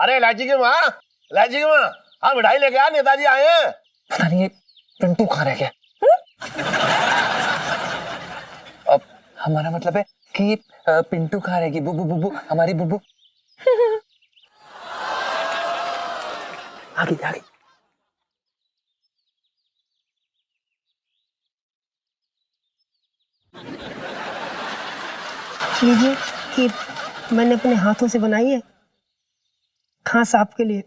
अरे इलायची की माँ, हाँ मिठाई लेके आ, नेताजी आए हैं। पता नहीं ये पिंटू कहाँ रह गया। अब हमारा मतलब है कि पिंटू कहाँ रहेगी, बुबू बुबू, हमारी बुबू। आगे आगे। लीजिए, खीर मैंने अपने हाथों से बनाई है, खास आपके लिए।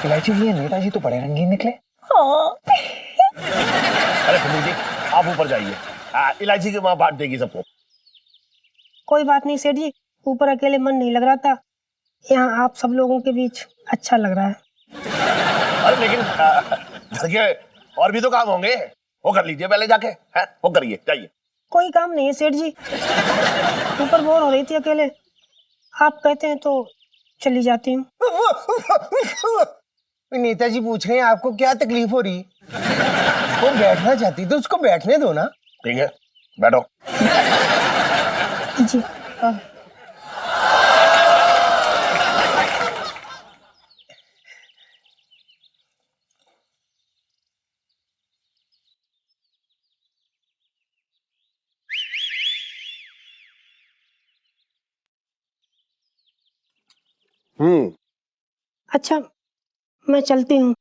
इलायची ये नेताजी तो बड़े रंगीन निकले। अरे फिर जी आप ऊपर जाइए, इलायची की माँ बांट देगी सबको। कोई बात नहीं सेठ जी, ऊपर अकेले मन नहीं लग रहा था, यहाँ आप सब लोगों के बीच अच्छा लग रहा है। अरे लेकिन घर के और भी तो काम होंगे, वो कर लीजिए पहले जाके, है वो करिए, जाइए। कोई काम नहीं है सेठ जी, ऊपर बोर हो रही थी अकेले, आप कहते हैं तो चली जाती हूँ। नेताजी पूछ रहे हैं आपको क्या तकलीफ हो रही? वो बैठना चाहती तो उसको बैठने दो ना। ठीक है बैठो। जी अच्छा, मैं चलती हूँ।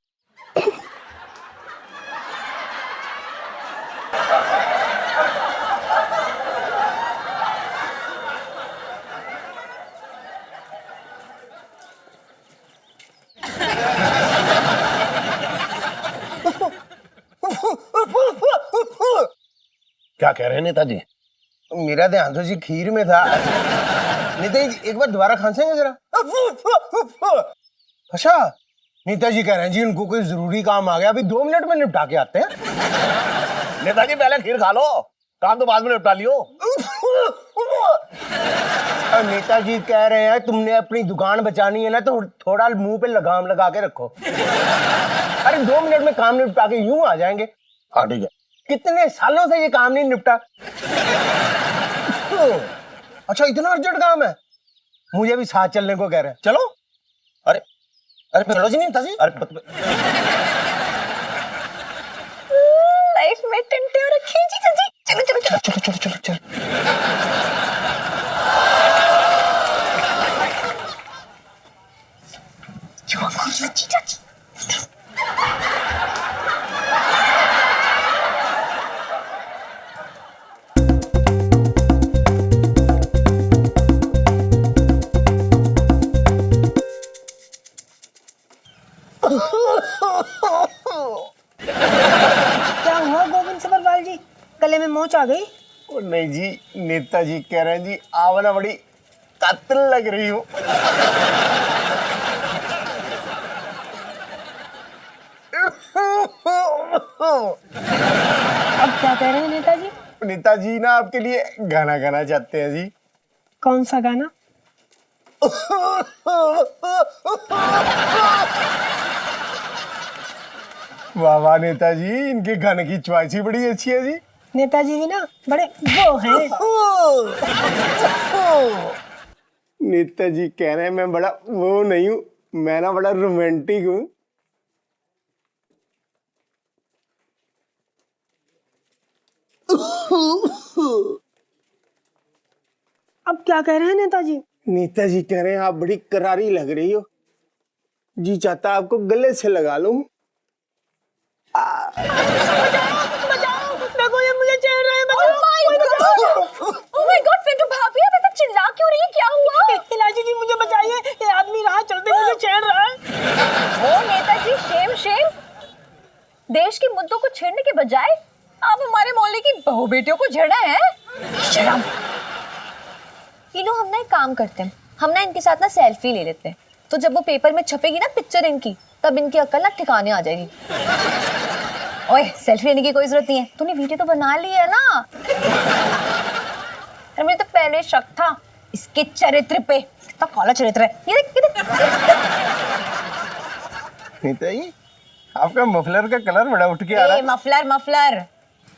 क्या कह रहे हैं नेताजी? मेरा ध्यान तो जी खीर में था। नेताजी एक बार दोबारा खांसेंगे जरा। अच्छा, नेताजी कह रहे हैं जी उनको कोई जरूरी काम आ गया, अभी 2 मिनट में निपटा के आते हैं। नेताजी पहले खीर खा लो, काम तो बाद में निपटा लियो। नेताजी कह रहे हैं तुमने अपनी दुकान बचानी है ना तो थोड़ा मुंह पे लगाम लगा के रखो। अरे 2 मिनट में काम निपटा के यूं आ जाएंगे। हाँ ठीक है। कितने सालों से ये काम नहीं निपटा। अच्छा इतना अर्जेंट काम है, मुझे भी साथ चलने को कह रहे हैं। चलो। अरे अरे चलो जी नेताजी। अरे लाइफ में टंटे और रखे जी जी। चलो चलो चलो चलो चलो चलो चलो। क्या हुआ गोविंद सभरवाल जी, गले में मोच आ गई? ओ नहीं जी, नेताजी कह रहे हैं जी आप ना बड़ी कातिल लग रही हो। अब क्या कह रहे हैं नेताजी? नेताजी ना आपके लिए गाना गाना चाहते हैं जी। कौन सा गाना? वाह वाह नेताजी, इनके गाने की चॉइस ही बड़ी अच्छी है जी। नेताजी भी ना बड़े वो हैं। नेताजी कह रहे हैं मैं बड़ा वो नहीं हूँ, मैं ना बड़ा रोमांटिक हूँ। अब क्या कह रहे हैं नेताजी? नेताजी कह रहे हैं आप बड़ी करारी लग रही हो, जी चाहता आपको गले से लगा लूं। देखो ये मुझे छेड़ रहे हैं, Oh my God, पिंटू भाभी आप ऐसा चिल्ला क्यों रही है? क्या हुआ? इलायची जी मुझे बचाइए, ये आदमी राह चलते मुझे छेड़ रहा है। ओ नेताजी शेम शेम, देश के मुद्दों को छेड़ने के बजाय आप हमारे मोहल्ले की बहू बेटियों को छेड़ा है। शर्म। ये लो हम ना एक काम करते हैं, हम ना इनके साथ ना सेल्फी ले लेते हैं, तो जब वो पेपर में छपेगी ना पिक्चर इनकी, तब इनकी अक्ल ना ठिकाने आ जाएगी। ओए सेल्फी लेने की कोई जरूरत नहीं है, तूने वीडियो तो बना ली है ना। मुझे तो पहले शक था इसके चरित्र पे, कितना काला चरित्र है। ये देख नीता जी, आपका मफलर का कलर बड़ा उठ के आ रहा है। मफलर मफलर,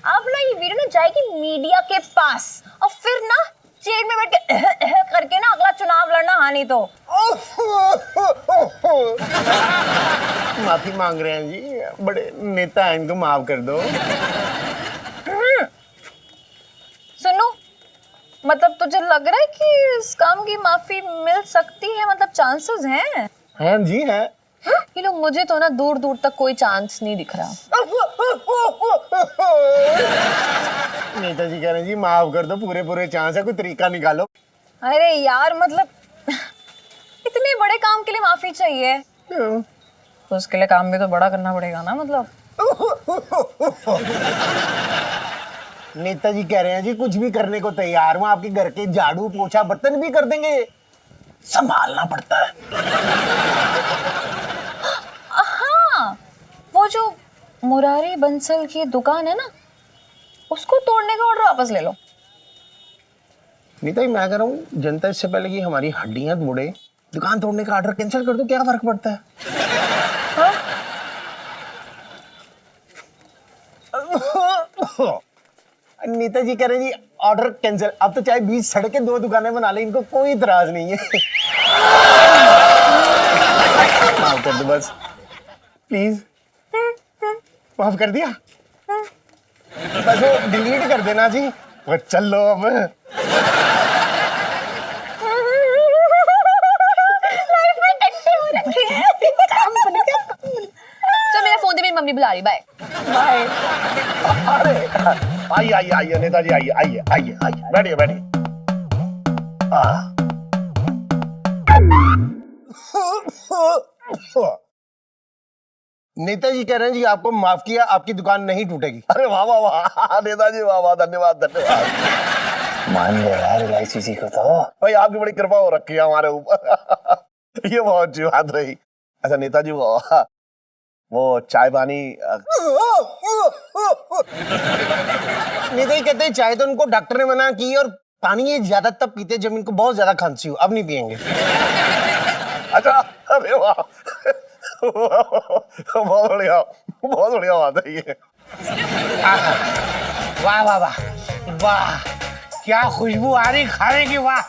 अब ना ये वीडियो ना जाएगी मीडिया के पास और फिर ना चेयर में बैठ के करके ना अगला चुनाव लड़ना। हाँ नहीं तो माफी मांग रहे हैं जी, बड़े नेता हैं, इनको माफ कर दो। सुनो, मतलब तुझे लग रहा है कि इस काम की माफी मिल सकती है, मतलब चांसेस हैं? हाँ जी है। ये लोग, मुझे तो ना दूर दूर तक कोई चांस नहीं दिख रहा। नेता जी कह रहे हैं जी माफ कर दो, पूरे पूरे चांस है, कोई तरीका निकालो। अरे यार, मतलब इतने बड़े काम के लिए माफी चाहिए तो उसके लिए काम भी तो बड़ा करना पड़ेगा ना। मतलब नेताजी कह रहे हैं जी कुछ भी करने को तैयार हूँ, आपके घर के झाड़ू पोछा बर्तन भी कर देंगे, संभालना पड़ता है। हाँ, वो जो मुरारी बंसल की दुकान है ना, उसको तोड़ने का ऑर्डर वापस ले लो। नेताजी मैं कह रहा हूँ जनता इससे पहले कि हमारी हड्डियां मुड़े, दुकान तोड़ने का ऑर्डर कैंसिल कर दो, क्या फर्क पड़ता है? नेताजी कह रहे हैं जी ऑर्डर कैंसिल, अब तो चाहे 20 सड़कें 2 दुकानें बना ले, इनको कोई इतराज नहीं है। माफ कर दो बस, प्लीज माफ कर दिया, बस वो डिलीट कर देना जी, वो चल लो अब। तो मेरा फोन दे, मेरी मम्मी बुला रही। Bye bye. अरे आइए आइए आइए नेताजी, आइए आइए आइए आइए, बैठिए बैठिए। नेताजी कह रहे हैं जी आपको माफ किया, आपकी दुकान नहीं टूटेगी। अरे वाह वाह वाह नेताजी, वाह वाह, धन्यवाद धन्यवाद। मान ले यार इलायची जी को तो। भाई आपकी बड़ी कृपा हो रखी है हमारे ऊपर। ये बहुत अच्छी बात रही। अच्छा नेताजी, वो चाय पानी नेताजी कहते हैं चाय तो उनको डॉक्टर ने मना की, और पानी ये ज्यादा तब पीते जब इनको बहुत ज्यादा खांसी हो, अब नहीं पियेंगे। अच्छा, अरे वाह, बहुत बढ़िया बात है ये। वाह वाह वाह वाह, क्या खुशबू आ रही खाने की, वाह।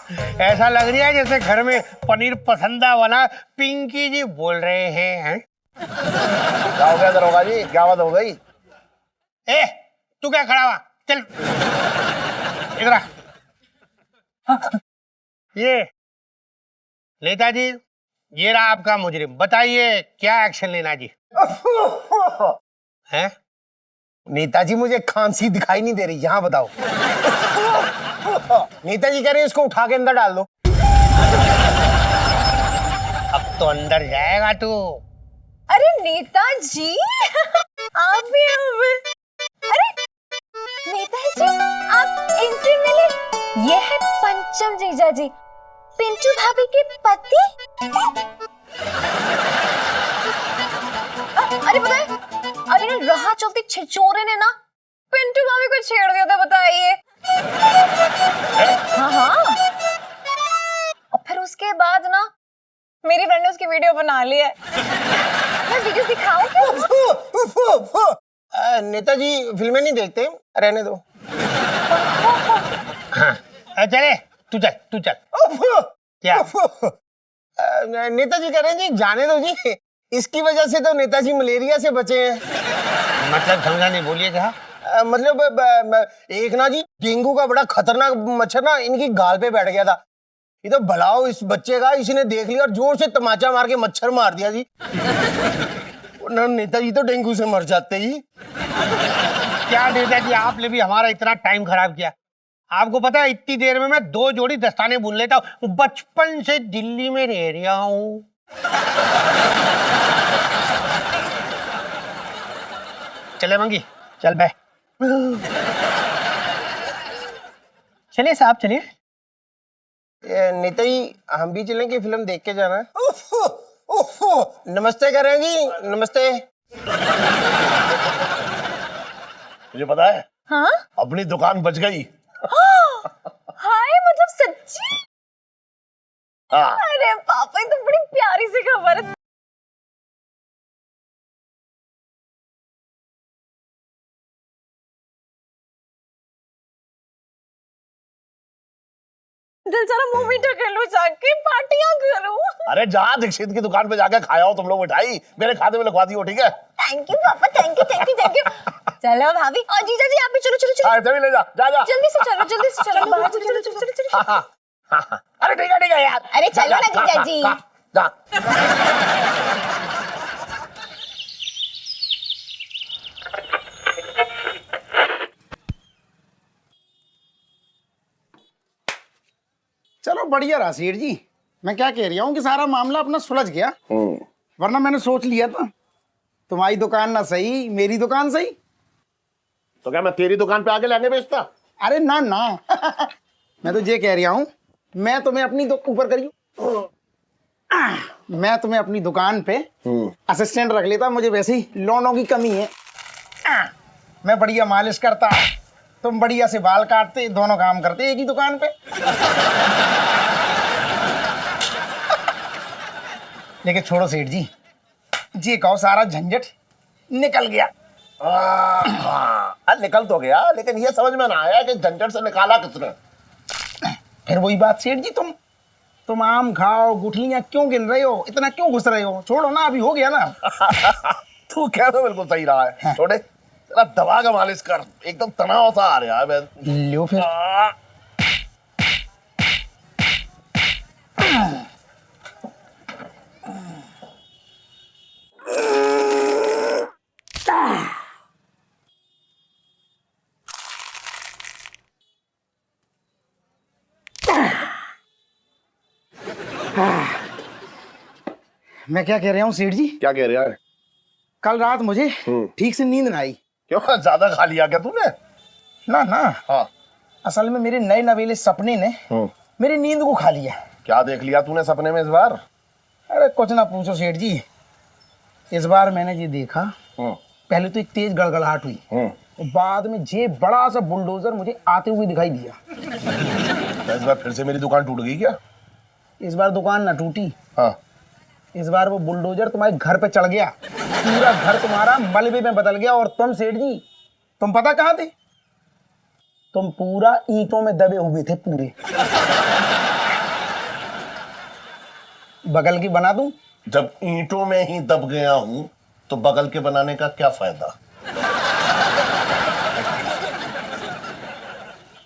ऐसा लग रहा है जैसे घर में पनीर पसंदा बना। पिंकी जी बोल रहे हैं? क्या हो गया दरोगा जी, क्या बात हो गई? ए तू क्या खड़ा हुआ, चल इधर आ। ये नेताजी, ये रहा आपका मुजरिम, बताइए क्या एक्शन लेना जी? हैं? नेताजी मुझे खांसी दिखाई नहीं दे रही, यहाँ बताओ। नेताजी कह रहे हैं इसको उठा के अंदर डाल दो। अब तो अंदर जाएगा तू। अरे नेताजी, आप भी अरे नेताजी, आप इनसे मिले? ये है पंचम जीजा जी, पिंटू भाभी के पति। अरे पता है, अभी ना राह चलती छिछोरे ने ना पिंटू भाभी को छेड़ दिया था, बताइए। हाँ हाँ, और फिर उसके बाद ना मेरी फ्रेंड ने उसकी वीडियो बना ली है। मैं वीडियो दिखाऊं क्या? नेताजी फिल्में नहीं देखते, रहने दो। चले तू चल। क्या? नेताजी कह रहे हैं जी जाने दो जी, इसकी वजह से तो नेताजी मलेरिया से बचे हैं। मतलब समझा नहीं, बोलिए क्या? मतलब एक ना जी डेंगू का बड़ा खतरनाक मच्छर ना इनकी गाल पे बैठ गया था, ये तो भलाओ इस बच्चे का, इसने देख लिया और जोर से तमाचा मार के मच्छर मार दिया जी। नेताजी तो डेंगू से मर जाते ही। क्या नेताजी, आपने भी हमारा इतना टाइम खराब किया। आपको पता है इतनी देर में मैं 2 जोड़ी दस्ताने बुन लेता हूँ, बचपन से दिल्ली में रह रहा हूँ। चले मंगी, चल बे। चलिए साहब, चलिए। नेताजी हम भी चलेंगे, फिल्म देख के जाना है। नमस्ते कर रहे हैं जी, नमस्ते। मुझे पता है, हाँ? अपनी दुकान बच गई। हाय, मतलब सच्ची? हाँ। अरे पापा, ये तो बड़ी प्यारी सी खबर है। दिल चारा मुंह मीठा कर लूं, जाके पार्टियां करूं। अरे जा दीक्षित की दुकान पे जाके खाया हो तुम लोग मिठाई, मेरे खाते में लगवा दियो, ठीक है? थैंक यू पापा, thank you thank you thank you. चलो भाभी और जीजा जी, आप भी चलो चलो चलो, हाँ, तभी ले जा, जा जा। जल्दी से चलो बाहर चलो चलो चलो चलो चलो। हाँ। अरे ठीक है यार। अरे चलो ना जीजा जी। जा। चलो बढ़िया रहा सेठ जी। मैं क्या कह रहा हूँ कि सारा मामला अपना सुलझ गया, वरना मैंने सोच लिया था तुम्हारी दुकान ना सही, मेरी दुकान सही। तो क्या मैं तेरी दुकान पे आके लहंगे बेचता? अरे ना ना मैं तो ये कह रहा हूँ, मैं तुम्हें अपनी ऊपर करियो, मैं तुम्हें अपनी दुकान पे असिस्टेंट रख लेता, मुझे वैसे ही लोनों की कमी है। मैं बढ़िया मालिश करता, तुम बढ़िया से बाल काटते, दोनों काम करते एक ही दुकान पे। लेकिन छोड़ो सेठ जी, जी कहो सारा झंझट निकल गया। निकल तो गया, लेकिन ये समझ में ना आया कि झंझट से निकाला किसने। फिर वही बात सेठ जी, तुम आम खाओ, गुठलियां क्यों गिन रहे हो, इतना क्यों घुस रहे हो? छोड़ो ना, अभी हो गया ना। तू कह तो बिल्कुल सही रहा है। छोड़े, तेरा दबा का मालिश कर, एकदम तनाव सा आ रहा है। मैं लो फिर। मैं क्या कह रहा हूँ सेठ जी, क्या कह रहा है? कल रात मुझे ठीक से नींद ना आई। क्यों, ज्यादा खा लिया क्या तूने? ना ना, हाँ। असल में मेरे नए नवेले सपने ने मेरी नींद को खा लिया। क्या देख लिया तूने सपने में इस बार? अरे कुछ ना पूछो सेठ जी, इस बार मैंने ये देखा, पहले तो एक तेज गड़गड़ाहट हुई, और बाद में ये बड़ा सा बुलडोजर मुझे आते हुए दिखाई दिया। इस बार फिर से मेरी दुकान टूट गई क्या? इस बार दुकान ना टूटी, हाँ। इस बार वो बुलडोजर तुम्हारे घर पे चढ़ गया, पूरा घर तुम्हारा मलबे में बदल गया। और तुम सेठ जी, तुम पता कहाँ थे? तुम पूरा ईंटों में दबे हुए थे पूरे। बगल की बना दूं? जब ईंटों में ही दब गया हूं तो बगल के बनाने का क्या फायदा?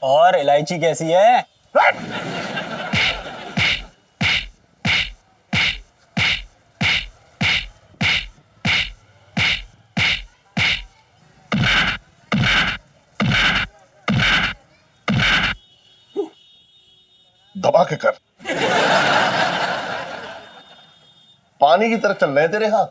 और इलायची कैसी है? दबा के कर। पानी की तरह चल रहे हैं तेरे हाथ।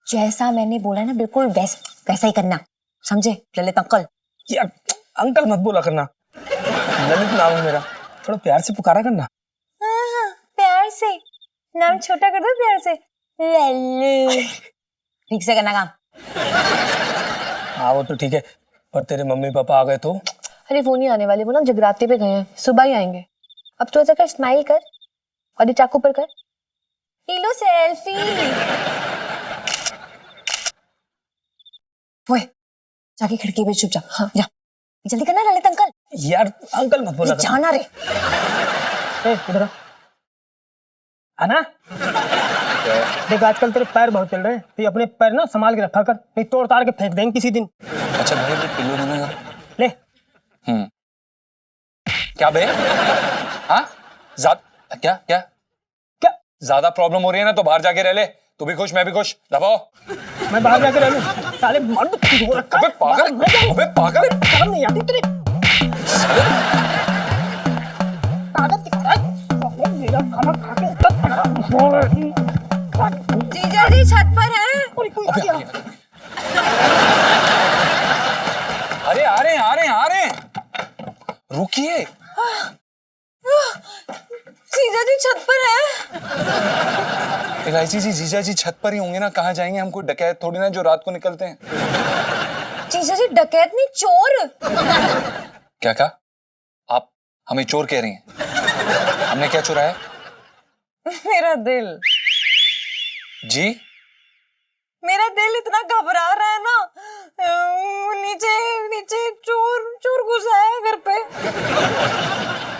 जैसा मैंने बोला ना, बिल्कुल वैसा ही करना, समझे ललित अंकल? यार अंकल मत बोला करना, ललित नाम है मेरा, थोड़ा प्यार से पुकारा करना। हाँ, प्यार से नाम छोटा कर दो, प्यार से लल्लू। ठीक से करना काम। हाँ वो तो ठीक है, पर तेरे मम्मी पापा आ गए तो? अरे वो नहीं आने वाले, वो ना जगराते पे गए हैं, सुबह ही आएंगे। अब तो ऐसा कर, स्माइल कर और ये चाकू पर कर, ये लो सेल्फी। वो जाके खिड़की पे छुप जा। हाँ जा, जल्दी करना ललित अंकल। यार अंकल मत बोला जाना रे। इधर आना। देख आजकल तेरे पैर बहुत चल रहे हैं, तो ये अपने पैर ना संभाल के रखा कर, नहीं तोड़ ताड़ के फेंक देंगे किसी दिन। अच्छा भाई ये पिल्लू दूंगा। ले। क्या बे? हाँ क्या क्या क्या ज्यादा प्रॉब्लम हो रही है ना तो बाहर जाके रह ले, तू भी खुश मैं भी खुश, दबाओ। मैं बाहर जाके रह लूं? साले मर्द हो रखा है। अबे पागल, अबे पागल, शर्म नहीं आती तेरे? ताकत दिखा रहा है, मेरा खाना खा के जीजा जी छत पर हैं। अरे आ रहे हैं, रुकिए। जीजा जी छत पर हैं। इलायची जी जीजा जी छत पर ही होंगे ना, कहाँ जाएंगे? हम कोई डकैत थोड़ी ना जो रात को निकलते हैं। जीजा जी डकैत नहीं, चोर। क्या कहा? आप हमें चोर कह रही हैं? हमने क्या चुराया? मेरा दिल। जी मेरा दिल इतना घबरा रहा है ना, नीचे नीचे चोर चोर घुसा है घर पे।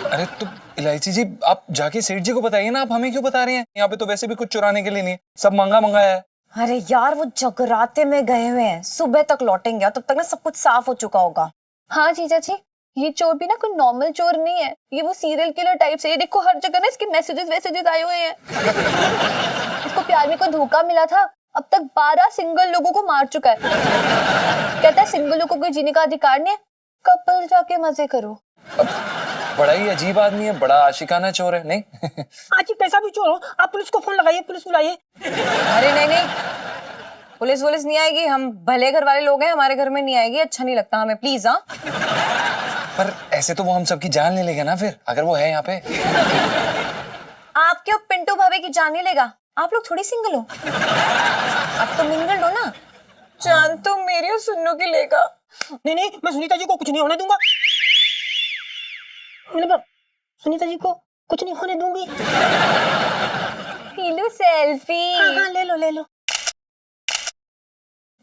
अरे तो इलायची जी, आप जाके सेठ जी को बताइए ना, आप हमें क्यों बता रहे हैं? यहाँ पे तो वैसे भी कुछ चुराने के लिए नहीं है, सब महंगा मंगाया है। अरे यार, वो जगराते में गए हुए हैं, सुबह तक लौटेंगे, तब तक ना सब कुछ साफ हो चुका होगा। हाँ जीजा जी, ये चोर भी ना कोई नॉर्मल चोर नहीं है, ये वो सीरियल किलर टाइप से। ये देखो हर जगह ना इसके मैसेजेस आए हुए हैं। इसको प्यार में कोई धोखा मिला था, अब तक 12 सिंगल लोगों को मार चुका है। कहता है सिंगल लोगों को जीने का अधिकार नहीं है, कपल जाके मजे करो। बड़ा ही अजीब आदमी है, बड़ा आशिकाना चोर है। नहीं आज कैसा भी चोर हो, आप पुलिस को फोन लगाइए, पुलिस बुलाइए। अरे नहीं नहीं, पुलिस नहीं आएगी, हम भले घर वाले लोग हैं, हमारे घर में नहीं आएगी, अच्छा नहीं लगता हमें, प्लीज। हाँ पर ऐसे तो वो हम सबकी जान ले लेगा ना फिर, अगर वो है यहाँ पे। आपके पिंटू भाभी की जान नहीं लेगा, आप लोग थोड़ी सिंगल हो, आप तो मिंगल हो ना। जान तो मेरी और सुन्नू की लेगा। नहीं नहीं, मैं सुनीता जी को कुछ नहीं होने दूंगा। मतलब सुनीता जी को कुछ नहीं होने दूंगी। लो सेल्फी। हाँ, ले लो ले लो।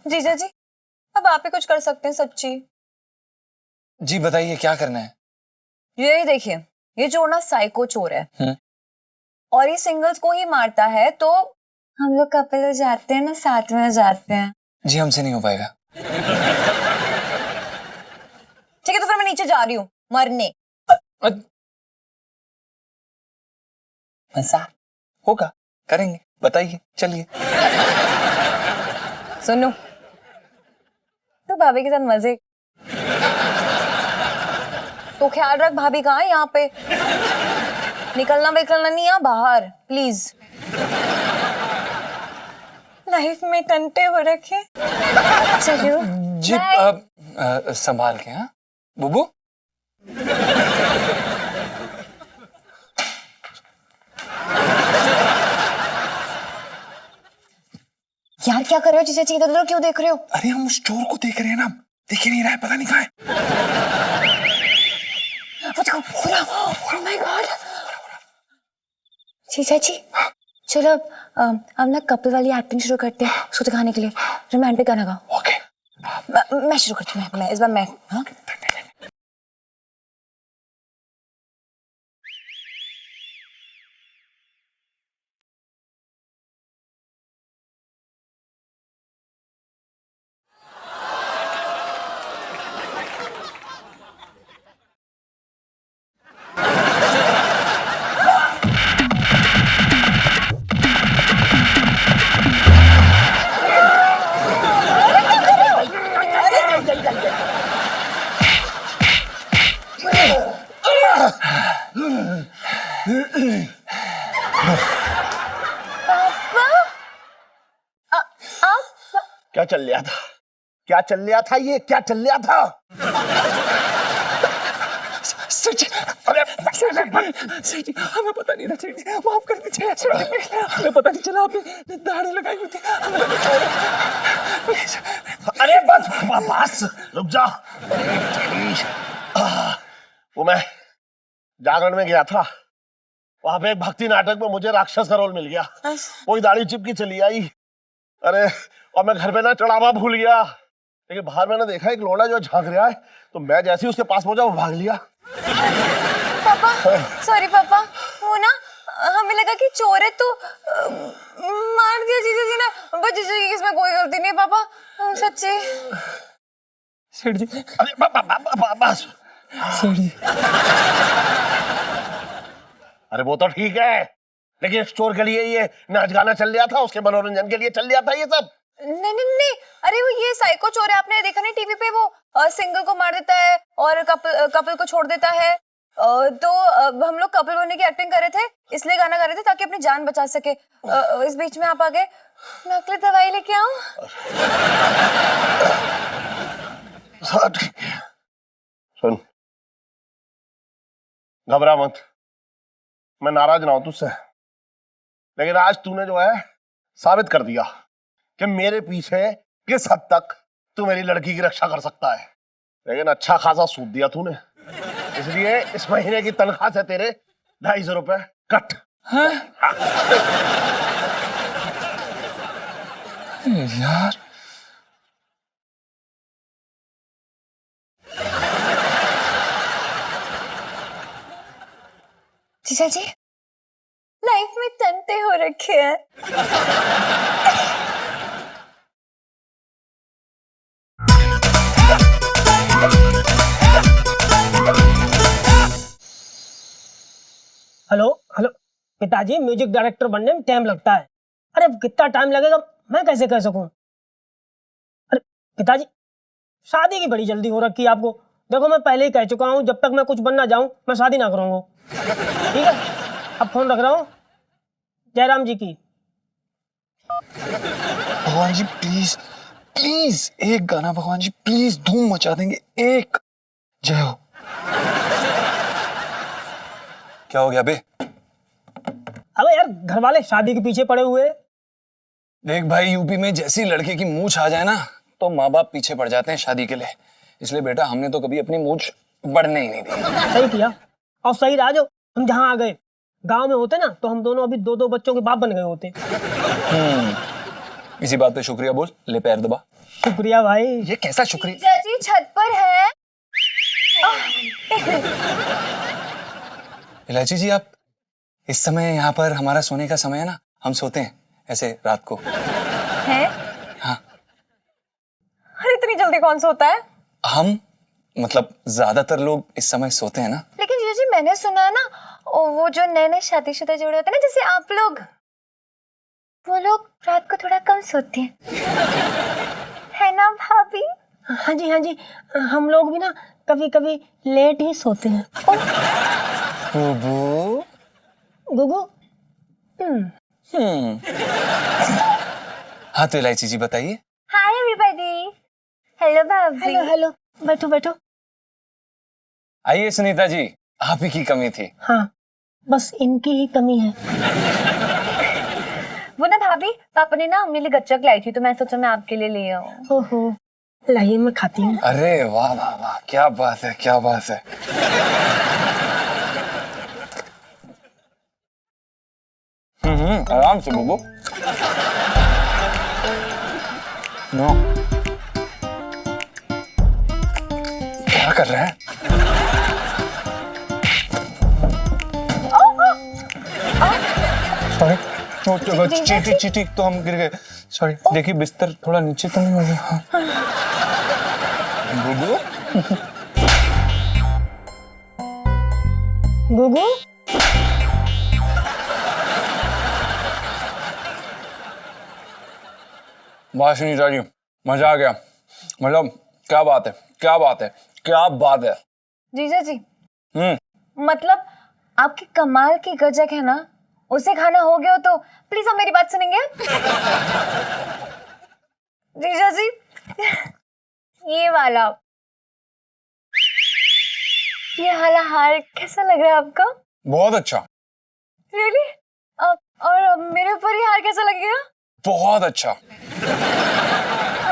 जीजा जी, अब आप ही कुछ कर सकते हैं सच्ची। जी बताइए क्या करना है? ये देखिए, ये चोर ना साइको चोर है और ये सिंगल्स को ही मारता है, तो हम लोग कपल हो जाते हैं ना, साथ में हो जाते हैं। जी हमसे नहीं हो पाएगा। ठीक है, तो फिर मैं नीचे जा रही हूँ मरने। मजाक होगा, करेंगे, बताइए, चलिए। सुनो, तो भाभी के साथ मजे। तो ख्याल रख, भाभी कहाँ है यहाँ पे, निकलना नहीं यहाँ बाहर प्लीज। लाइफ में टंटे हो रखे। चलो जी संभाल के। हाँ बुबू। यार क्या कर रहे हो जीजा जी, इधर क्यों देख रहे हो? अरे हम उस चोर को देख रहे हैं ना, देख ही नहीं रहा है, पता नहीं कहाँ है। वो देखो, पूरा, oh my God। जीजा जी चलो अब ना कपल वाली एक्टिंग शुरू करते हैं, उसको दिखाने के लिए रोमांटिक गाना गाओ। ओके मैं शुरू करती हूँ, मैं इस बार मैं। हाँ क्या चल रहा था? क्या चल रहा था? ये क्या चल रहा था? सेठ जी हमें पता नहीं था, सेठ जी माफ कर दीजिए, सेठ जी हमें पता नहीं चला, आपने दाढ़ी लगाई हुई थी। अरे बस रुक जा। वो मैं जागरण में गया था, वहां पे एक भक्ति नाटक में मुझे राक्षस का रोल मिल गया, वही दाढ़ी चिपकी चली आई। अरे और मैं घर पे ना चढ़ावा भूल गया, लेकिन बाहर मैंने देखा एक लौंडा जो झांक रहा है, तो मैं जैसे ही उसके पास पहुंचा वो भाग लिया। पापा सॉरी पापा, वो ना हमें लगा कि चोर है तो मार दिया जीजा जी ने, बट जीजा जी की इसमें कोई गलती नहीं है पापा, सच्ची। सेठ जी अरे बस सेठ जी। अरे वो तो ठीक है, लेकिन स्टोर के लिए ये नाच गाना चल रहा था, उसके मनोरंजन के लिए चल रहा था ये सब। नहीं, अरे वो ये साइको चोर है, आपने देखा नहीं टीवी पे, वो सिंगल को मार देता है और कपल को छोड़ देता है। तो हम लोग कपल बनने की एक्टिंग कर रहे थे, इसलिए गाना गा रहे थे ताकि अपनी जान बचा सके। इस बीच में आप आ गए, मैं अगली दवाई लेके आऊं? ठीक है, सुन घबरा मत, मैं नाराज ना हूं तुझसे, लेकिन आज तूने जो है साबित कर दिया कि मेरे पीछे किस हद तक तू मेरी लड़की की रक्षा कर सकता है। लेकिन अच्छा खासा सूद दिया तूने, इसलिए इस महीने की तनख्वाह से तेरे 250 रुपए कट। यार जीजा जी लाइफ में तंते हो रखे हैं। हेलो हेलो पिताजी, म्यूजिक डायरेक्टर बनने में टाइम लगता है। अरे कितना टाइम लगेगा मैं कैसे कह सकूं। अरे पिताजी, शादी की बड़ी जल्दी हो रखी है आपको। देखो मैं पहले ही कह चुका हूं, जब तक मैं कुछ बनना जाऊं मैं शादी ना करूंगा। ठीक है, अब फोन रख रहा हूं। जयराम जी की। भगवान जी प्लीज प्लीज एक गाना, भगवान जी प्लीज धूम मचा देंगे एक। जय हो। क्या हो गया बे? अबे यार घर वाले शादी के पीछे पड़े हुए। देख भाई, यूपी में जैसी लड़के की मूंछ आ जाए ना तो माँ बाप पीछे पड़ जाते हैं शादी के लिए। इसलिए बेटा हमने तो कभी अपनी मूंछ बढ़ने ही नहीं दी। सही किया और सही रहा जो हम जहाँ आ गए। गांव में होते ना तो हम दोनों अभी दो दो बच्चों के बाप बन गए होते। इसी बात पे शुक्रिया बोल, ले पैर दबा। शुक्रिया भाई। ये कैसा शुक्रिया? जीजा जी छत पर है। इलायची जी, आप इस समय यहाँ पर, हमारा सोने का समय है ना, हम सोते हैं ऐसे रात को। है? हाँ। अरे इतनी जल्दी कौन सोता है? हम मतलब ज्यादातर लोग इस समय सोते हैं ना। लेकिन जीजा जी मैंने सुना है ना, वो जो नए नए शादीशुदा जोड़े होते हैं ना, जैसे आप लोग, वो लोग रात को थोड़ा कम सोते हैं, है ना भाभी? हाँ जी हाँ जी, हम लोग भी ना कभी कभी लेट ही सोते हैं। बुबू। गुगु। हाँ तो इलायची जी बताइए। Hi everybody. हेलो भाभी। हेलो हेलो, बैठो बैठो। आइए सुनीता जी, आप ही की कमी थी। हाँ, बस इनकी ही कमी है। वो ना भाभी, पापा ने ना मेरे लिए गच्चक लाई थी तो मैं सोचा मैं आपके लिए ले आऊं। ओहो, लाइए मैं खाती हूँ। अरे वाह वाह वाह, क्या बात है, क्या बात है। आराम से बुबू। नो, क्या कर रहे हैं? सॉरी, चीटी चीटी तो हम गिर गए। सॉरी, देखिए बिस्तर थोड़ा नीचे तो नहीं हो गया। हाँ। बुबू। गुगु। वाह सुनीता जी, मजा आ गया। मतलब क्या बात है, क्या बात है, क्या बात है। जीजा जी, मतलब आपकी कमाल की गजक है ना, उसे खाना हो गया हो तो प्लीज आप मेरी बात सुनेंगे? जीजा जी, ये वाला, ये वाला हार कैसा लग रहा है आपको? बहुत अच्छा। रियली? और मेरे ऊपर ये हार कैसा लगेगा? बहुत अच्छा।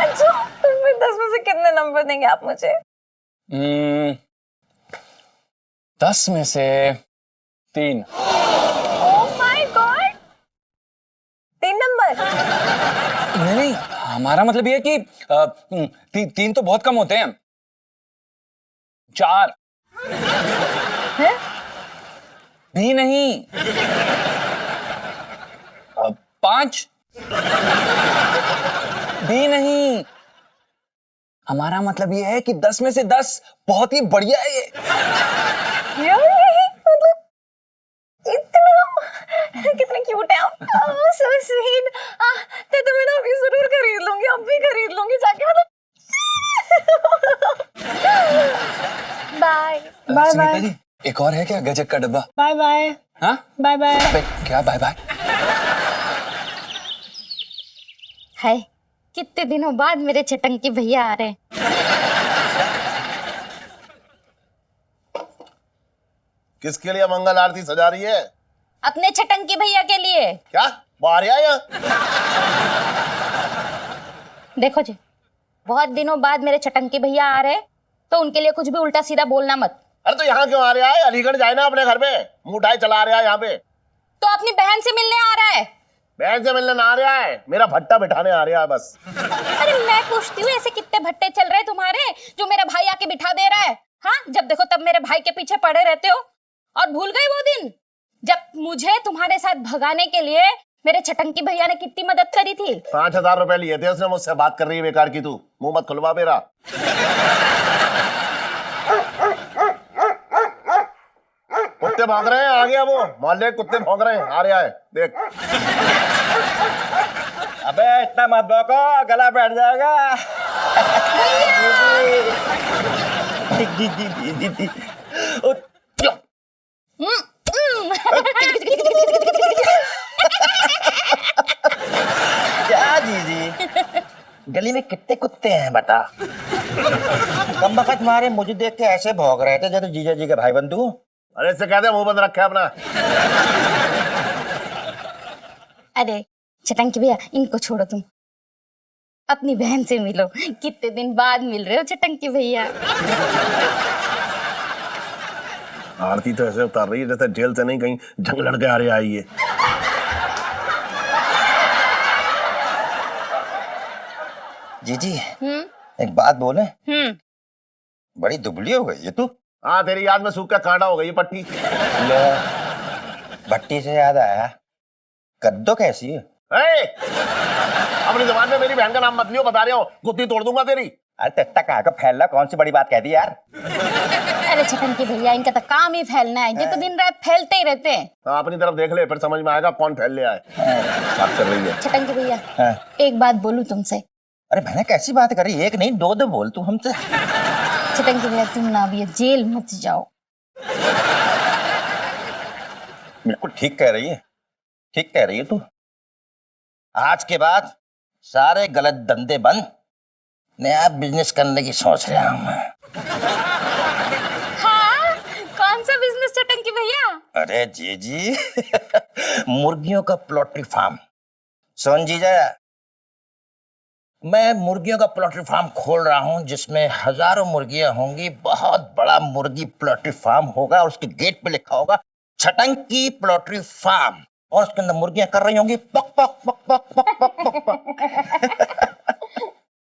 अच्छा, तो फिर 10 में से कितने नंबर देंगे आप मुझे? 10 में से 3। Oh my God, 3 number? नहीं नहीं, हमारा मतलब ये है कि 3 तो बहुत कम होते हैं। 4 है? भी नहीं, 5 भी नहीं। हमारा मतलब ये है कि 10 में से 10 बहुत ही बढ़िया है ये। Really? मतलब इतना कितने क्यूट है आप। so sweet। तो मैं ना अभी जरूर खरीद लूंगी, अब भी खरीद लूंगी जाके, मतलब। Bye bye Sunita bye. जी, एक और है क्या गजक का डब्बा? Bye bye. हाँ बाय बाय। अबे, क्या बाय बाय? हाय, कितने दिनों बाद मेरे चटंकी भैया आ रहे हैं। किसके लिए मंगल आरती सजा रही है? अपने चटंकी भैया के लिए। क्या बाहर आया? देखो जी, बहुत दिनों बाद मेरे चटंकी भैया आ रहे हैं तो उनके लिए कुछ भी उल्टा सीधा बोलना मत। अरे तो यहाँ क्यों आ रहा है? अलीगढ़ जाए ना अपने घर पे, मुंह उठाए चला रहा है यहाँ पे। तो अपनी बहन से मिलने आ रहा है। बहन से मिलने ना आ रहा है, मेरा भट्टा बिठाने आ रहा है बस। अरे मैं पूछती हूँ ऐसे कितने भट्टे चल रहे हैं तुम्हारे जो मेरा भाई आके बिठा दे रहा है? हाँ, जब देखो तब मेरे भाई के पीछे पड़े रहते हो। और भूल गए वो दिन जब मुझे तुम्हारे साथ भगाने के लिए मेरे छटंकी भैया ने कितनी मदद करी थी? 5,000 रुपए लिए थे उसने मुझसे। बात कर रही है बेकार की तू, मुंह मत खुलवा मेरा। कुत्ते भौंक रहे हैं, आ गया वो मोहल्ले, कुत्ते भौंक रहे हैं, आ रहा है देख। अबे इतना मत भौंको, गला बैठ जाएगा। जी जी जी जी जी। क्या जी गली में कितने कुत्ते हैं बता। कम वक्त मारे मुझे देख के ऐसे भौंक रहे थे जैसे जीजा जी के भाई बंधु। अरे इससे कहते हैं मुंह बंद रखे अपना। अरे छटंकी भैया इनको छोड़ो, तुम अपनी बहन से मिलो। कितने दिन बाद मिल रहे हो छटंकी भैया। आरती तो ऐसे उतार रही है जैसे जेल से नहीं कहीं जंग लड़के आ रही आई है। जीजी एक बात बोले, बड़ी दुबली हो गई है तू। हाँ, तेरी याद में सूख का कांटा हो गई ये पट्टी। ले, भट्टी से याद आया, कद्दू कैसी है? अपनी जबान में मेरी बहन का नाम मत लियो, बता रहा हूँ गुत्ती तोड़ दूंगा तेरी। अरे तेरा कहाँ का फैल रहा, कौन सी बड़ी बात कह दी यार। अरे छटंकी भैया इनका तो काम ही फैलना है, ये तो दिन रात फैलते ही रहते हैं। हाँ, अपनी तरफ देख ले, फिर समझ में आएगा कौन फैल ले आए। बात कर रही है छटंकी भैया हाँ। एक बात बोलूं तुमसे? अरे मैंने कैसी बात करी, एक नहीं दो दो बोल तू हमसे। छटंकी भैया तुम ना अभी जेल मत जाओ। बिल्कुल ठीक कह रही है, ठीक कह रही है तू। आज के बाद सारे गलत धंधे बंद, नया बिजनेस करने की सोच रहा हूं मैं। हाँ, कौन सा बिजनेस छटंकी भैया? अरे जी मुर्गियों का पोल्ट्री फार्म। सोन जीजा, मैं मुर्गियों का पोल्ट्री फार्म खोल रहा हूं जिसमें हजारों मुर्गियां होंगी। बहुत बड़ा मुर्गी पोल्ट्री फार्म होगा और उसके गेट पे लिखा होगा छटंकी पोल्ट्री फार्म, और उसके अंदर मुर्गियां कर रही होंगी पक पक पक पक पक पक पक पक।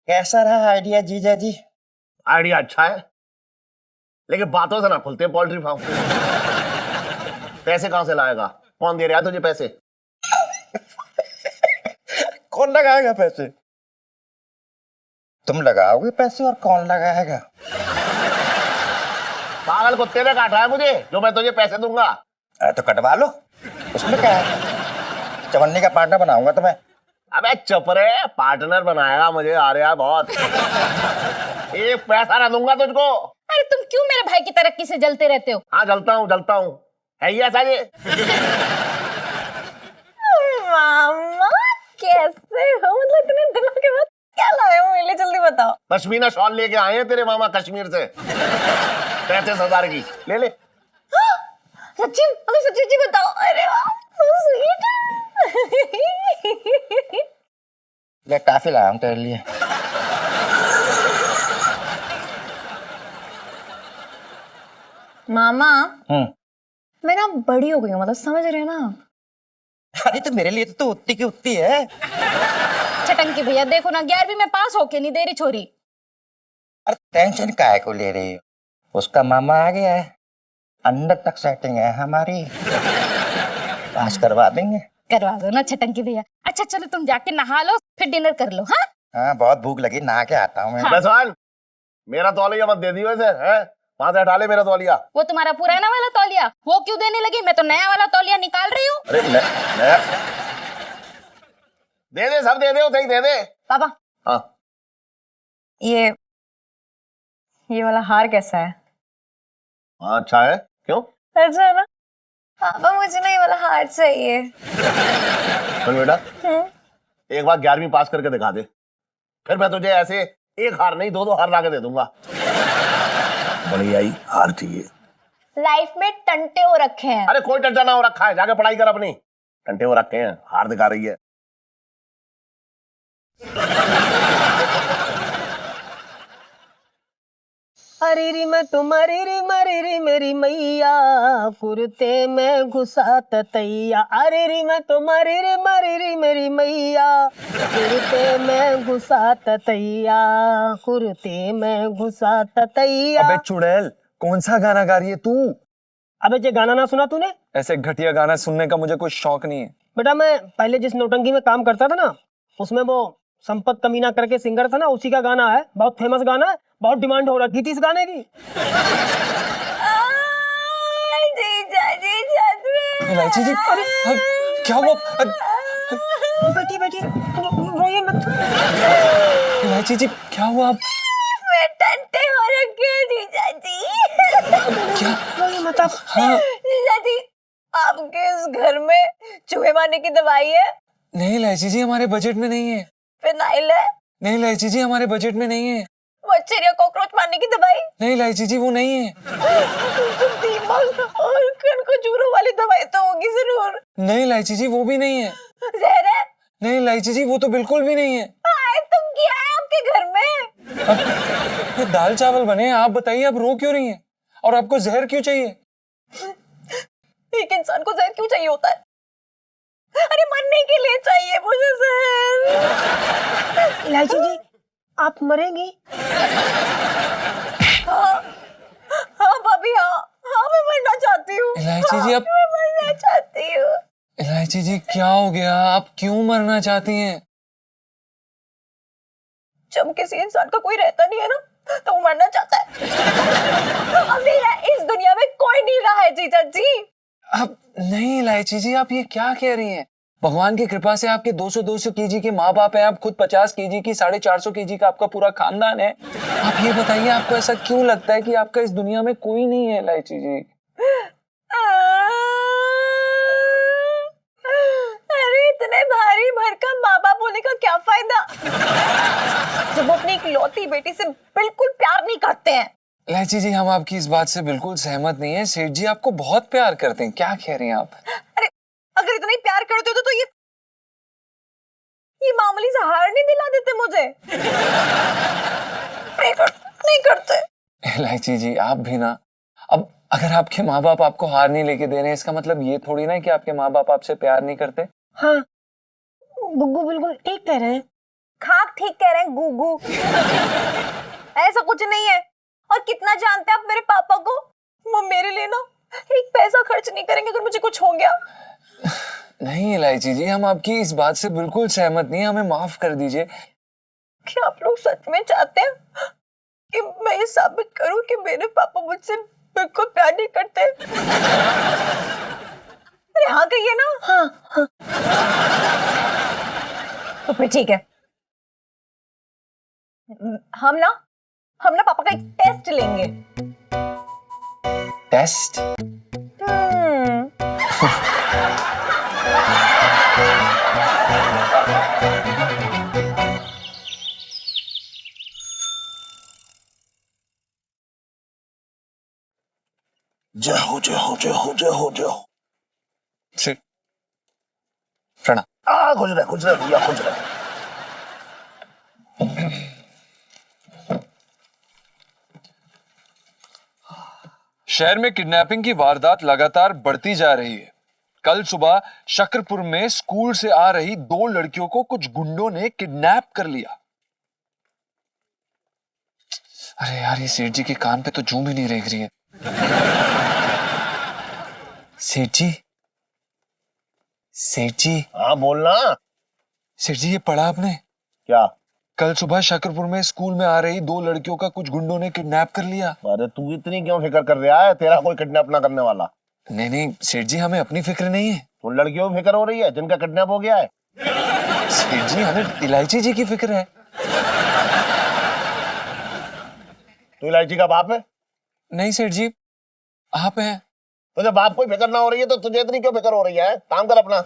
कैसा रहा आइडिया जीजा जी? आइडिया अच्छा है, लेकिन बातों से ना खुलते पोल्ट्री फार्म। पैसे कहां से लाएगा? कौन दे रहा है तुझे पैसे? कौन लगाएगा पैसे? तुम लगाओगे पैसे और कौन लगाएगा? पागल कुत्ते ने काटा है मुझे जो मैं तुझे पैसे दूंगा। अरे तो कटवा लो, उसमें क्या है। चवन्नी का पार्टनर बनाऊंगा तुम्हें। अबे चुप रे, पार्टनर बनाएगा मुझे, आ रहा है बहुत। एक पैसा ना दूंगा तुझको। अरे तुम क्यों मेरे भाई की तरक्की से जलते रहते हो? हाँ जलता हूँ, है ही ऐसा ये। मामा कैसे हो? मतलब इतने दिनों के बाद क्या लाए हो मेरे लिए, जल्दी बताओ। पश्मीना शॉल लेके आए हैं तेरे मामा कश्मीर से, 35,000 की। ले ले। सच्ची, मतलब सच्ची बताओ। अरे वाह, so sweet। ले काफी लाया हूं तेरे लिए। मामा मैं ना बड़ी हो गई हूँ, मतलब समझ रहे हो ना। अरे तो मेरे लिए तो उतनी की उतनी है। छटंकी भैया देखो ना, 11वीं में पास होके नहीं दे रही छोरी। अरे टेंशन काहे को ले रही हो, उसका मामा आ गया है, अंदर तक सेटिंग है हमारी, पास करवा देंगे। करवा दो ना छटंकी भैया। अच्छा चलो तुम जाके नहा लो फिर डिनर कर लो। हाँ हाँ बहुत भूख लगी, नहा के आता हूँ मैं। बहन, मेरा तौलिया मत दे दियो ऐसे, हैं? वहां से हटा ले मेरा तौलिया। वो तुम्हारा पुराना वाला तौलिया, वो क्यों देने लगी? मैं तो नया वाला तौलिया निकाल रही हूँ। अरे नया दे दे, सब दे दे, सही दे दे। पापा हाँ, ये वाला हार कैसा है? हाँ अच्छा है। क्यों? अच्छा है ना? पापा मुझे ना ये वाला हार चाहिए। सुन बेटा, एक बार 11वीं पास करके दिखा दे, फिर मैं तुझे ऐसे एक हार नहीं दो हार ला के दे दूंगा। बढ़िया ही हार चाहिए। लाइफ में टंटे हो रखे हैं। अरे कोई टंटा ना हो रखा है, जाके पढ़ाई कर अपनी। टंटे हो रखे हैं, हार दिखा रही है। अरे री मैं तुम्हारी री मरी री मेरी मैया, कुर्ते में घुसा तैया। अरे री मैं तुम्हारी री मरी री मेरी मैया, कुर्ते में घुसा ततैया, कुर्ते में घुसा ततैया। अबे चुड़ैल, कौन सा गाना गा रही है तू? अबे ये गाना ना सुना तूने? ऐसे घटिया गाना सुनने का मुझे कोई शौक नहीं है। बेटा मैं पहले जिस नौटंकी में काम करता था ना, उसमें वो संपत कमीना करके सिंगर था ना, उसी का गाना है, बहुत फेमस गाना है, बहुत डिमांड हो रही थी इस गाने की। इलायची जी, अरे क्या हुआ? बेटी बेटी रोइए मत। इलायची जी क्या हुआ? आप टंटे हो रखे हैं जीजा जी। क्या? रोइए मत आप। हाँ जीजा जी, आपके इस घर में चूहे मारने की दवाई है? नहीं इलायची जी, हमारे बजट में नहीं है। फिनाइल है? नहीं इलायची जी, हमारे बजट में नहीं है। मच्छर या कॉकरोच मारने की दवाई? नहीं इलायची जी, वो नहीं है। दीमक और खजूरों वाली दवाई तो होगी जरूर। नहीं इलायची जी, वो भी नहीं है। जहर है? नहीं इलायची जी, वो तो बिल्कुल भी नहीं है। आए तो क्या है आपके घर में? ये दाल चावल बने हैं, आप बताइए आप रो क्यों रही हैं? और आपको जहर क्यों चाहिए? एक इंसान को जहर क्यों चाहिए होता है? अरे मरने के लिए चाहिए मुझे जहर। इलायची जी आप मरेंगी? हाँ भाभी, हाँ मैं मरना चाहती हूँ। इलायची जी आप, मैं मरना चाहती हूँ। इलायची जी क्या हो गया? आप क्यों मरना चाहती हैं? जब किसी इंसान का कोई रहता नहीं है ना, तो वो मरना चाहता है। अब मेरा इस दुनिया में कोई नहीं रहा है जीजा जी। अब नहीं इलायची जी, आप ये क्या कह रही हैं? भगवान की कृपा से आपके 200 केजी के माँ बाप हैं, आप खुद 50 केजी की, 450 केजी का आपका पूरा खानदान है। आप ये बताइए आपको ऐसा क्यों लगता है कि आपका इस दुनिया में कोई नहीं है इलायची जी? अरे इतने भारी भरकम माँ बाप होने का क्या फायदा जब वो अपनी इकलौती बेटी से बिल्कुल प्यार नहीं करते हैं। इलायची जी हम आपकी इस बात से बिल्कुल सहमत नहीं है। सेठ जी आपको बहुत प्यार करते हैं। क्या कह रही हैं आप? अरे अगर इतना ही प्यार करते हो तो ये मामूली सा हार नहीं दिला देते मुझे? नहीं करते। इलायची जी आप भी ना, अब अगर आपके माँ बाप आपको हार नहीं लेके दे रहे हैं, इसका मतलब ये थोड़ी ना कि आपके माँ बाप आपसे प्यार नहीं करते। हाँ गुग्गू बिल्कुल ठीक कह रहे हैं। खाक ठीक कह रहे हैं गुगू। ऐसा कुछ नहीं है। और कितना जानते हैं आप मेरे पापा को? वो मेरे लिए ना एक पैसा खर्च नहीं करेंगे अगर मुझे कुछ हो गया। नहीं इलायची जी हम आपकी इस बात से बिल्कुल सहमत नहीं है, हमें माफ कर दीजिए। क्या आप लोग सच में चाहते हैं कि मैं ये साबित करूं कि मेरे पापा मुझसे बिल्कुल प्यार नहीं करते? अरे हाँ कहिए ना। हाँ। तो फिर ठीक है, हम ना पापा का एक टेस्ट लेंगे। टेस्ट? जय हो जय हो जय हो जय हो जय हो। प्रणाम। खुश रहे भैया, खुश रहे। शहर में किडनैपिंग की वारदात लगातार बढ़ती जा रही है। कल सुबह शकरपुर में स्कूल से आ रही 2 लड़कियों को कुछ गुंडों ने किडनैप कर लिया। अरे यार ये सेठ जी के कान पे तो जूं भी नहीं रेंग रही है। सेठ जी। हाँ बोलना। सेठ जी ये पढ़ा आपने? क्या? कल सुबह शकरपुर में स्कूल में आ रही 2 लड़कियों का कुछ गुंडों ने किडनैप कर लिया। अरे तू इतनी क्यों फिक्र कर रहा है? तेरा कोई किडनैप ना करने वाला। नहीं सेठ जी हमें अपनी फिक्र नहीं है। उन लड़कियों की फिक्र हो रही है जिनका किडनैप हो गया है। सेठ जी हमें इलायची जी की फिक्र है। तू इलायची का बाप है? नहीं सेठ जी आप हैं। तुझे बाप कोई फिक्र ना हो रही है तो तुझे इतनी क्यों फिक्र हो रही है? काम कर अपना।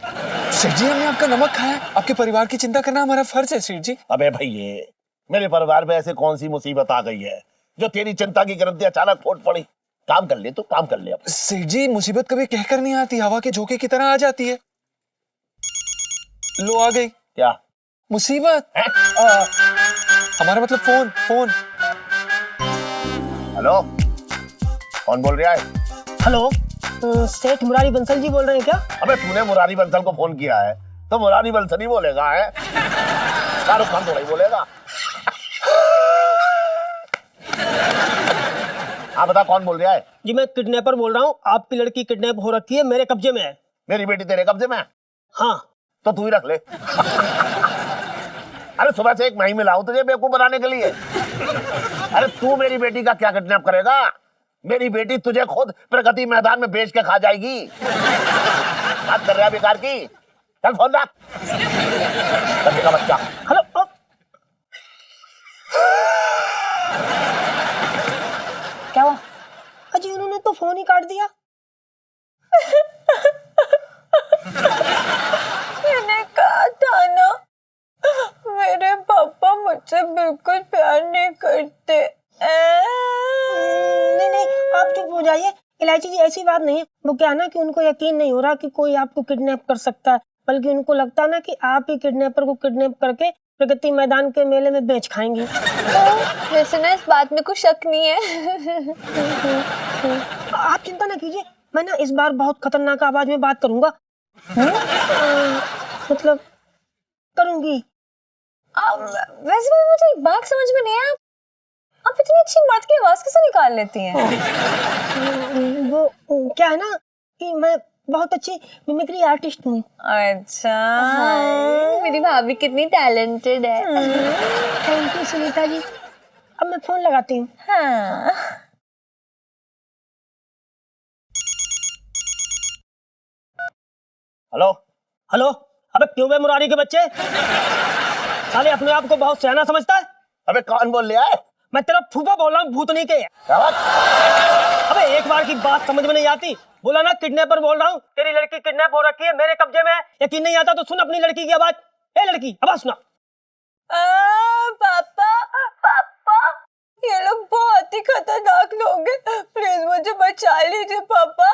सेठ जी हमने आपका नमक खाया है, आपके परिवार की चिंता करना हमारा फर्ज है सेठ जी। अबे भाई ये मेरे परिवार में ऐसे कौन सी मुसीबत आ गई है जो तेरी चिंता की ग्रंथि अचानक फूट पड़ी? काम कर ले, तू काम कर ले अपना। सेठ जी मुसीबत कभी कहकर नहीं आती, हवा के झोंके की तरह आ जाती है। लो आ गई। क्या मुसीबत? हमारा मतलब फोन। हेलो, कौन बोल रहा है? हेलो सेठ मुरारी बंसल जी बोल रहे हैं क्या? अबे तूने मुरारी बंसल को फोन किया है, तो मुरारी बलसनी बोलेगा है, शाहरुख खान थोड़ा ही बोलेगा। आप बता कौन बोल रहा है? जी मैं किडनैपर बोल रहा हूँ, आपकी लड़की किडनैप हो रखी है, मेरे कब्जे में है। मेरी बेटी तेरे कब्जे में है? हाँ। तो तू ही रख ले। अरे सुबह से एक मही में लाऊं तुझे बेवकूफ बनाने के लिए। अरे तू मेरी बेटी का क्या किडनैप करेगा? मेरी बेटी तुझे खुद प्रगति मैदान में बेच के खा जाएगी। बात कर रहा है बेकार की? चल फोन रख। का बच्चा। हेलो। क्या हुआ? अजी उन्होंने तो फोन ही काट दिया। मैंने कहा था ना, मेरे पापा मुझसे बिल्कुल प्यार नहीं करते। नहीं आप चुप हो जाइए। इलायची जी ऐसी बात नहीं है, वो क्या है ना कि उनको यकीन नहीं हो रहा कि कोई आपको किडनैप कर सकता है, बल्कि उनको लगता है ना कि आप ही किडनैपर को किडनैप करके प्रगति मैदान के मेले में बेच खाएंगी। वैसे ना इस बात में कुछ शक नहीं है। आप चिंता ना कीजिए, मैं ना इस बार बहुत खतरनाक आवाज में बात करूंगा। मतलब करूंगी। वैसे भी मुझे एक बात समझ में नहीं है, आप इतनी अच्छी मर्द की आवाज कैसे निकाल लेती हैं? वो क्या है ना कि मैं बहुत अच्छी मिमिक्री आर्टिस्ट हूँ। अच्छा, मेरी भाभी कितनी टैलेंटेड है। Thank you Sunita ji. अब मैं फोन लगाती हूँ। हाँ। हेलो। हेलो। अबे क्यों बे मुरारी के बच्चे, साले अपने आप को बहुत सयाना समझता है। अबे कौन बोल रहा है? मैं तेरा फूफा बोल रहा हूँ, भूतनी के। क्या बात? अबे एक बार की बात समझ में नहीं आती? बोला ना किडनैपर बोल रहा हूँ, तेरी लड़की किडनैप हो रखी है, मेरे कब्जे में है। यकीन नहीं आता तो सुन अपनी लड़की की आवाज। ए लड़की आवाज सुना। पापा पापा, ये लोग बहुत ही खतरनाक लोग हैं, प्लीज मुझे बचा लीजिए पापा।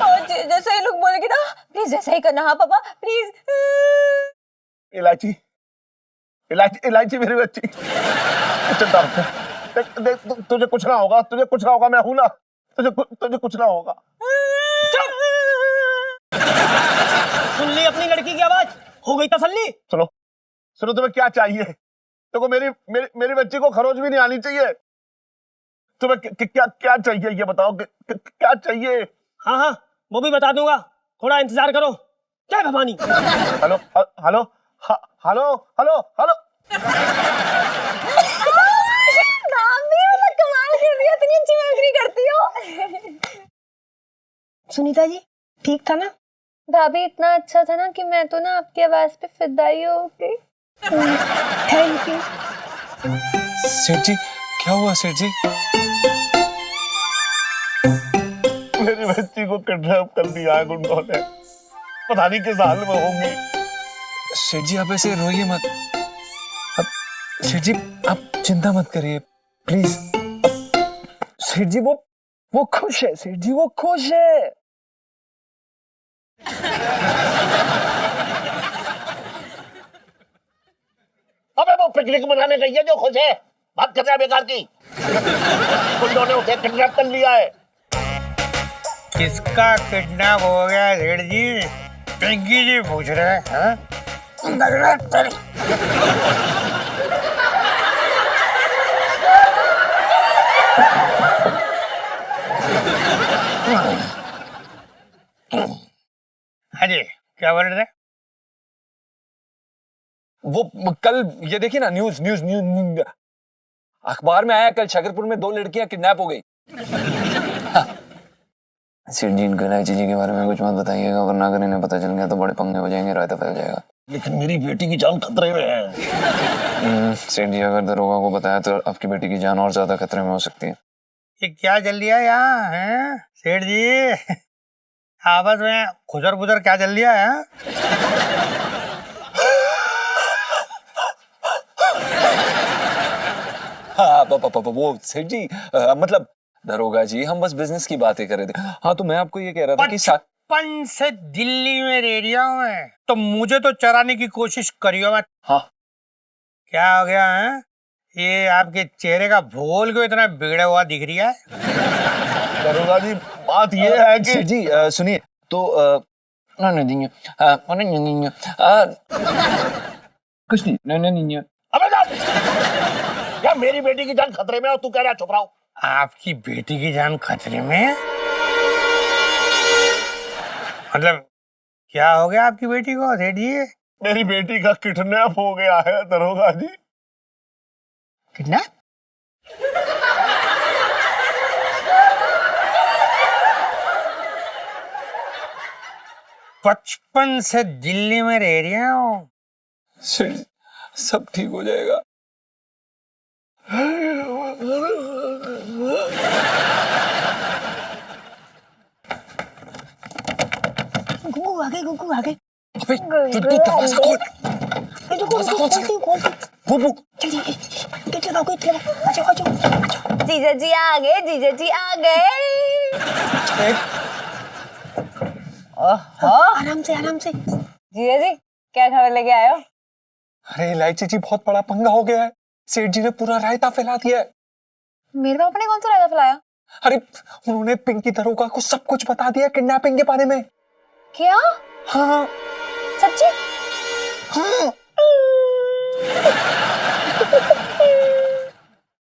और जैसा ये लोग बोलेंगे ना, प्लीज ऐसा ही करना। हाँ पापा प्लीज। इलायची इलायची इलायची मेरी बच्ची, चिंता मत कर। देख तुझे कुछ ना होगा, तुझे कुछ ना होगा, मैं हूं ना, तुझे कुछ ना होगा। सुन ली अपनी लड़की की आवाज, हो गई तसल्ली। सुनो सुनो, तुम्हें क्या चाहिए? देखो मेरी बच्ची को खरोच भी नहीं आनी चाहिए। तुम्हें क्या चाहिए ये बताओ, क्या चाहिए? हाँ हाँ वो भी बता दूंगा, थोड़ा इंतजार करो। जय Bhavani. Hello hello hello hello hello. भाभी मतलब कमाल कर रही हो, इतनी अच्छी मिमिक्री करती हो। सुनीता जी ठीक था ना? भाभी इतना अच्छा था ना कि मैं तो ना आपकी आवाज पे फिदा ही हो गई। Thank you. सेठ जी क्या हुआ सेठ जी? मेरी बच्ची को किडनैप कर दिया है गुंडों ने, पता नहीं किस हाल में होंगी। सेठ जी आप ऐसे रोइए मत। अब सेठ जी आप चिंता मत करिए प्लीज। सेठ जी वो खुश है, सेठ जी वो खुश है। अबे वो पिकनिक मनाने गई है जो खुश है, बात कर रहा है बेकार की। गुंडों ने उसे किडनैप कर लिया है। किसका किडनैप हो गया सेठ जी? पिंकी जी पूछ रहे हैं। हाँ जी क्या बोल रहे थे? वो कल ये देखिए ना न्यूज न्यूज न्यूज अखबार में आया, कल शाकरपुर में 2 लड़कियां किडनैप हो गई। सेठ जी इनको इलायची जी के बारे में कुछ मत बताइएगा, वरना अगर इन्हें पता चल गया तो बड़े पंगे हो जाएंगे, रायता फैल जाएगा। लेकिन मेरी बेटी की जान खतरे में है। सेठ जी अगर दरोगा को बताया तो आपकी बेटी की जान और ज्यादा खतरे में हो सकती है। ये क्या चल रहा है यहाँ है सेठ जी? आपस में खुजर बुजर क्या चल रहा है? हाँ वो सेठ जी मतलब दरोगा जी हम बस बिजनेस की बातें कर रहे थे। हाँ तो मैं आपको ये कह रहा था कि बचपन से दिल्ली में रह रहा हूँ मैं, तो मुझे तो चराने की कोशिश करियो मत। हाँ क्या हो गया है? ये आपके चेहरे का भूल क्यों इतना बिगड़ा हुआ दिख रहा है? दरोगा जी बात ये है कि सेठ जी सुनिए तो नहीं नहीं नहीं नहीं कुछ नहीं नहीं नहीं नहीं अबे जा क्या मेरी बेटी की जान खतरे में है और तू कह रहा है चुप रहो। आपकी बेटी की जान खतरे में है? मतलब क्या हो गया आपकी बेटी को सेठ जी? मेरी बेटी का किडनैप हो गया है दरोगा जी। किडनैप? बचपन से दिल्ली में रह रही हैं वो। सेठ जी, सब ठीक हो जाएगा। गुगू आ गए, गुगू आ गए। अबे तू दरवाजा खोल। दरवाजा खोल सके। बुबू जल्दी गेट लगाओ, गेट लगाओ। अच्छा अच्छा। जीजा जी आ गए, जीजा जी आ गए। आराम से, आराम से। जीजा जी क्या खबर लेके आए हो? अरे इलायची जी, बहुत बड़ा पंगा हो गया है। सेठ जी ने पूरा रायता फैला दिया है। मेरे पापा ने कौन सा रायता फैलाया? अरे उन्होंने पिंकी दरोगा को सब कुछ बता दिया किडनैपिंग के बारे में। क्या? हाँ सच्ची? हाँ